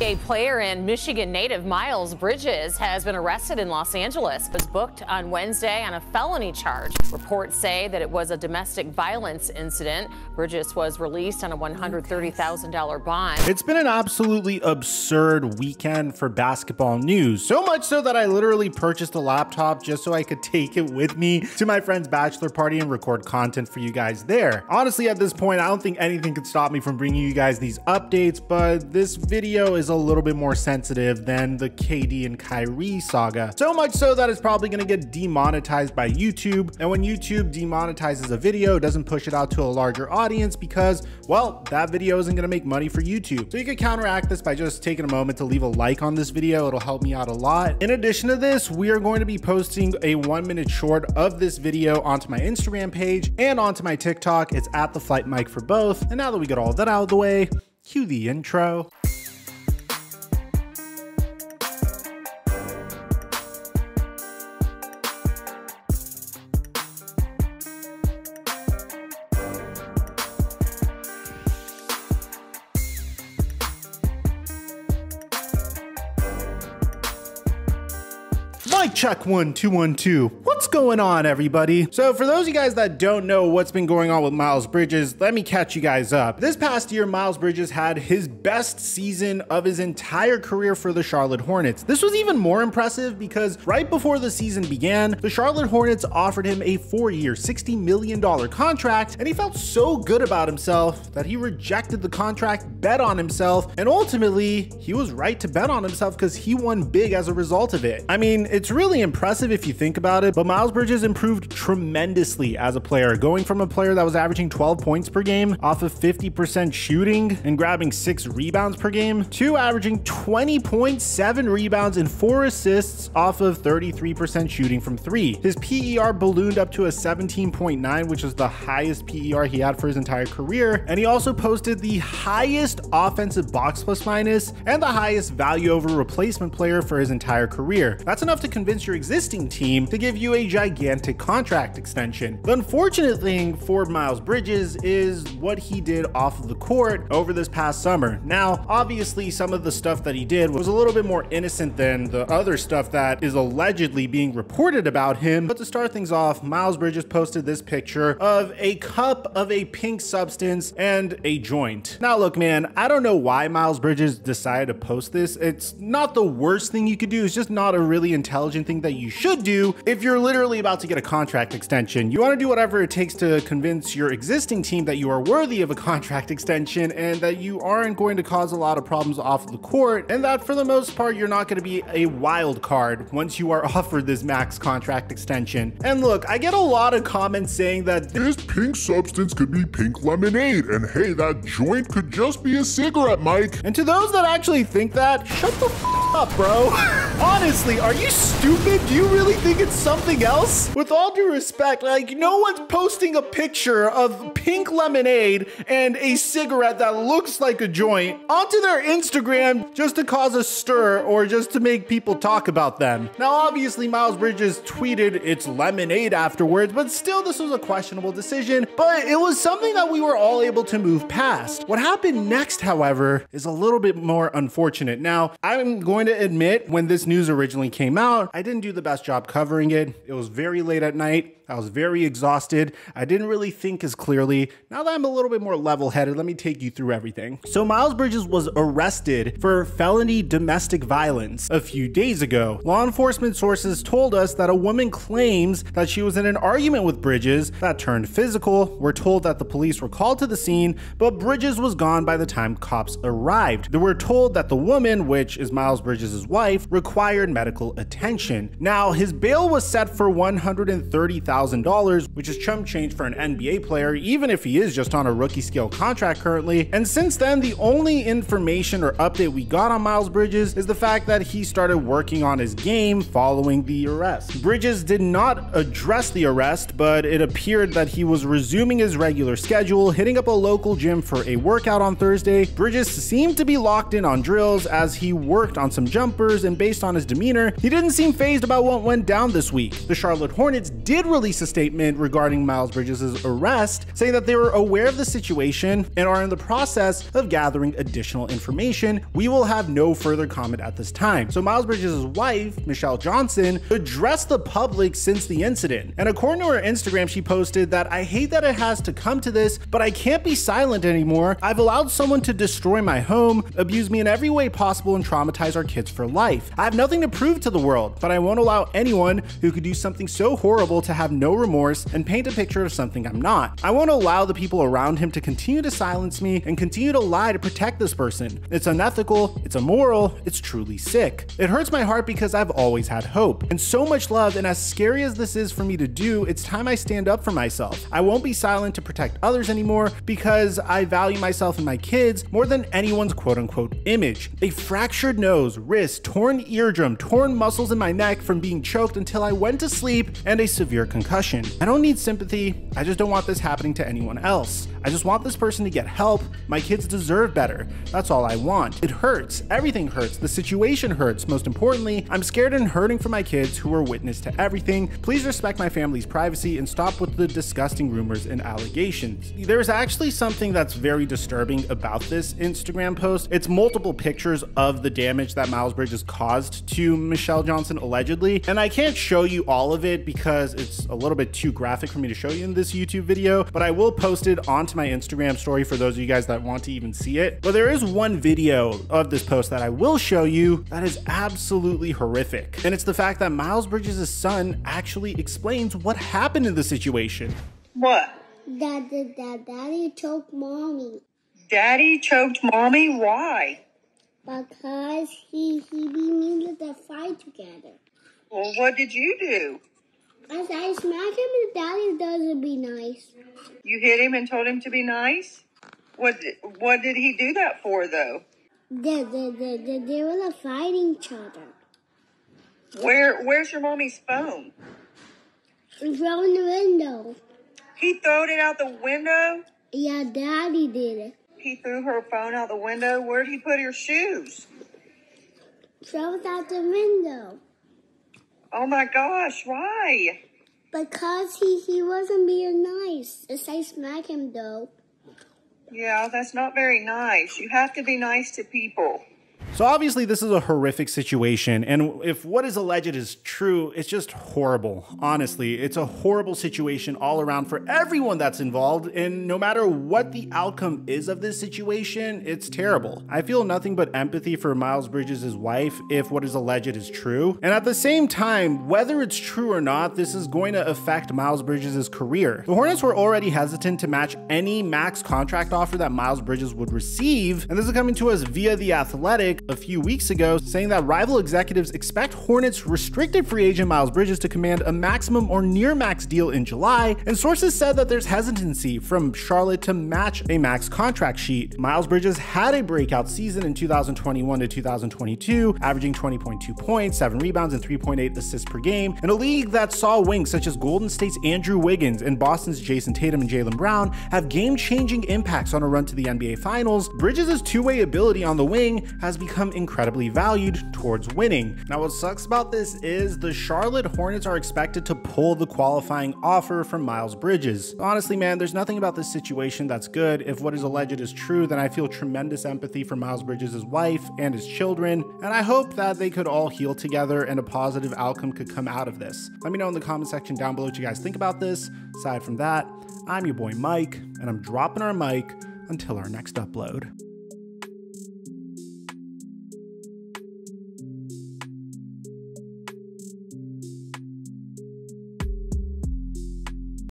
A player and Michigan native Miles Bridges has been arrested in Los Angeles. He was booked on Wednesday on a felony charge. Reports say that it was a domestic violence incident. Bridges was released on a $130,000 bond. It's been an absolutely absurd weekend for basketball news. So much so that I literally purchased a laptop just so I could take it with me to my friend's bachelor party and record content for you guys there. Honestly, at this point, I don't think anything could stop me from bringing you guys these updates, but this video is a little bit more sensitive than the KD and Kyrie saga. So much so that it's probably gonna get demonetized by YouTube. And when YouTube demonetizes a video, it doesn't push it out to a larger audience because, well, that video isn't gonna make money for YouTube. So you can counteract this by just taking a moment to leave a like on this video. It'll help me out a lot. In addition to this, we are going to be posting a 1-minute short of this video onto my Instagram page and onto my TikTok. It's at TheFlightMike for both. And now that we got all that out of the way, cue the intro. Mic check 1 2 1 2. What's going on, everybody? So for those of you guys that don't know what's been going on with Miles Bridges, let me catch you guys up. This past year, Miles Bridges had his best season of his entire career for the Charlotte Hornets. This was even more impressive because right before the season began, the Charlotte Hornets offered him a 4-year, $60 million contract, and he felt so good about himself that he rejected the contract, bet on himself, and ultimately, he was right to bet on himself because he won big as a result of it. I mean, it's really impressive if you think about it, but Miles Bridges improved tremendously as a player, going from a player that was averaging 12 points per game off of 50% shooting and grabbing 6 rebounds per game to averaging 20.7 rebounds and 4 assists off of 33% shooting from 3. His PER ballooned up to a 17.9, which is the highest PER he had for his entire career, and he also posted the highest offensive box plus minus and the highest value over replacement player for his entire career. That's enough to convince your existing team to give you a gigantic contract extension. The unfortunate thing for Miles Bridges is what he did off of the court over this past summer. Now, obviously, some of the stuff that he did was a little bit more innocent than the other stuff that is allegedly being reported about him. But to start things off, Miles Bridges posted this picture of a cup of a pink substance and a joint. Now, look, man, I don't know why Miles Bridges decided to post this. It's not the worst thing you could do. It's just not a really intelligent thing that you should do if you're literally about to get a contract extension. You want to do whatever it takes to convince your existing team that you are worthy of a contract extension and that you aren't going to cause a lot of problems off the court, and that for the most part you're not going to be a wild card once you are offered this max contract extension. And look, I get a lot of comments saying that this pink substance could be pink lemonade, and hey, that joint could just be a cigarette, Mike. And to those that actually think that, shut the f up, bro. Honestly, are you stupid? Do you really think it's something else? With all due respect, like, no one's posting a picture of pink lemonade and a cigarette that looks like a joint onto their Instagram just to cause a stir or just to make people talk about them. Now, obviously, Miles Bridges tweeted it's lemonade afterwards, but still, this was a questionable decision, but it was something that we were all able to move past. What happened next, however, is a little bit more unfortunate. Now, I'm going to admit, when this news originally came out, I didn't do the best job covering it. It was very late at night. I was very exhausted. I didn't really think as clearly. Now that I'm a little bit more level-headed, let me take you through everything. So Miles Bridges was arrested for felony domestic violence a few days ago. Law enforcement sources told us that a woman claims that she was in an argument with Bridges that turned physical. We're told that the police were called to the scene, but Bridges was gone by the time cops arrived. They were told that the woman, which is Miles Bridges' wife, required medical attention. Now, his bail was set for $130,000, which is chump change for an NBA player, even if he is just on a rookie scale contract currently. And since then, the only information or update we got on Miles Bridges is the fact that he started working on his game following the arrest. Bridges did not address the arrest, but it appeared that he was resuming his regular schedule, hitting up a local gym for a workout on Thursday. Bridges seemed to be locked in on drills as he worked on some jumpers, and based based on his demeanor, he didn't seem fazed about what went down this week. The Charlotte Hornets did release a statement regarding Miles Bridges' arrest, saying that they were aware of the situation and are in the process of gathering additional information. We will have no further comment at this time. So Miles Bridges' wife, Michelle Johnson, addressed the public since the incident. And according to her Instagram, she posted that, "I hate that it has to come to this, but I can't be silent anymore. I've allowed someone to destroy my home, abuse me in every way possible, and traumatize our kids for life. I have nothing to prove to the world, but I won't allow anyone who could do something so horrible to have no remorse and paint a picture of something I'm not. I won't allow the people around him to continue to silence me and continue to lie to protect this person. It's unethical, it's immoral, it's truly sick. It hurts my heart because I've always had hope and so much love, and as scary as this is for me to do, it's time I stand up for myself. I won't be silent to protect others anymore because I value myself and my kids more than anyone's quote-unquote image. A fractured nose, wrist, torn eardrum, torn muscles in my neck from being choked until I went to sleep, and a severe concussion. I don't need sympathy, I just don't want this happening to anyone else. I just want this person to get help. My kids deserve better. That's all I want. It hurts. Everything hurts. The situation hurts. Most importantly, I'm scared and hurting for my kids who were witness to everything. Please respect my family's privacy and stop with the disgusting rumors and allegations." There's actually something that's very disturbing about this Instagram post. It's multiple pictures of the damage that Miles Bridges caused to Michelle Johnson allegedly, and I can't show you all of it because it's a little bit too graphic for me to show you in this YouTube video, but I will post it onto my Instagram story for those of you guys that want to even see it. But there is one video of this post that I will show you that is absolutely horrific, and it's the fact that Miles Bridges' son actually explains what happened in the situation. What? Daddy choked mommy. Daddy choked mommy? Why? Because he be mean to fight together. Well, what did you do? As I smack him and Daddy doesn't be nice. You hit him and told him to be nice? What did he do that for, though? They were fighting each other. Where's your mommy's phone? It's from the window. He throwed it out the window? Yeah, Daddy did it. He threw her phone out the window? Where'd he put her shoes? Throw it out the window. Oh my gosh, why? Because he wasn't being nice. As I smack him though. Yeah, that's not very nice. You have to be nice to people. So obviously this is a horrific situation, and if what is alleged is true, it's just horrible. Honestly, it's a horrible situation all around for everyone that's involved, and no matter what the outcome is of this situation, it's terrible. I feel nothing but empathy for Miles Bridges' wife if what is alleged is true. And at the same time, whether it's true or not, this is going to affect Miles Bridges' career. The Hornets were already hesitant to match any max contract offer that Miles Bridges would receive, and this is coming to us via The Athletic a few weeks ago, saying that rival executives expect Hornets restricted free agent Miles Bridges to command a maximum or near max deal in July, and sources said that there's hesitancy from Charlotte to match a max contract sheet. Miles Bridges had a breakout season in 2021 to 2022, averaging 20.2 points, 7 rebounds, and 3.8 assists per game, in a league that saw wings such as Golden State's Andrew Wiggins and Boston's Jason Tatum and Jaylen Brown have game-changing impacts on a run to the NBA Finals. Bridges' two-way ability on the wing has become incredibly valued towards winning. Now, what sucks about this is the Charlotte Hornets are expected to pull the qualifying offer from Miles Bridges. Honestly, man, there's nothing about this situation that's good. If what is alleged is true, then I feel tremendous empathy for Miles Bridges' wife and his children, and I hope that they could all heal together and a positive outcome could come out of this. Let me know in the comment section down below what you guys think about this. Aside from that, I'm your boy Mike, and I'm dropping our mic until our next upload.